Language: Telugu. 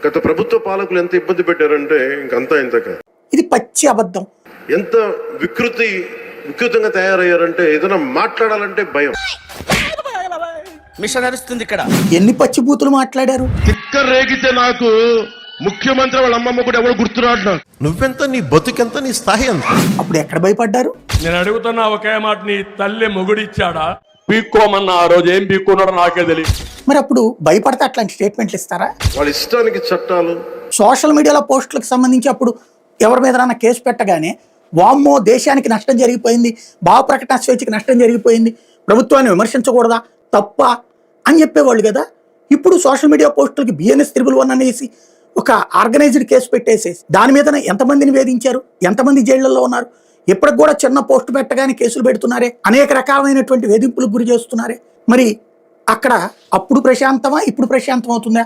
గత ప్రభుత్వ పాలకులు ఎంత ఇబ్బంది పెట్టారంటే ఇంకంతా ఇంతక. ఇది పచ్చి అబద్ధం. ఎంత వికృతంగా తయారయ్యారంటే ఏదైనా మాట్లాడాలంటే భయం. మిషన్ నడుస్తుంది ఇక్కడ. ఎన్ని పచ్చి బూతులు మాట్లాడారు. తిక్క రేగితే నాకు ముఖ్యమంత్రి వాళ్ళ అమ్మమ్మ కూడా ఎవరు గుర్తురాడు. నువ్వెంత, నీ బతుకెంత, నీ స్థాయి ఎంత? అప్పుడు ఎక్కడ భయపడ్డారు? నేను అడుగుతున్నా ఒకే మాట, నీ తల్లి మొగుడిచ్చాడా? పీక్కోమన్నా ఆ రోజు ఏం పీక్కున్నాడో నాకే తెలియదు. మరి అప్పుడు భయపడితే అట్లాంటి స్టేట్మెంట్లు ఇస్తారా? వాళ్ళ ఇష్టానికి చట్టాలు. సోషల్ మీడియాలో పోస్టులకు సంబంధించి అప్పుడు ఎవరి మీద కేసు పెట్టగానే వామ్మో దేశానికి నష్టం జరిగిపోయింది, భావ ప్రకటన స్వేచ్ఛకి నష్టం జరిగిపోయింది, ప్రభుత్వాన్ని విమర్శించకూడదా, తప్ప అని చెప్పేవాళ్ళు కదా. ఇప్పుడు సోషల్ మీడియా పోస్టులకి BNS 111 అనేసి ఒక ఆర్గనైజ్డ్ కేసు పెట్టేసేసి దాని మీద ఎంతమందిని వేధించారు, ఎంతమంది జైళ్లలో ఉన్నారు, ఎప్పటికి కూడా చిన్న పోస్టు పెట్టగానే కేసులు పెడుతున్నారే, అనేక రకాలైనటువంటి వేధింపులకు గురి చేస్తున్నారే. మరి అక్కడ అప్పుడు ప్రశాంతమా, ఇప్పుడు ప్రశాంతం అవుతుందా?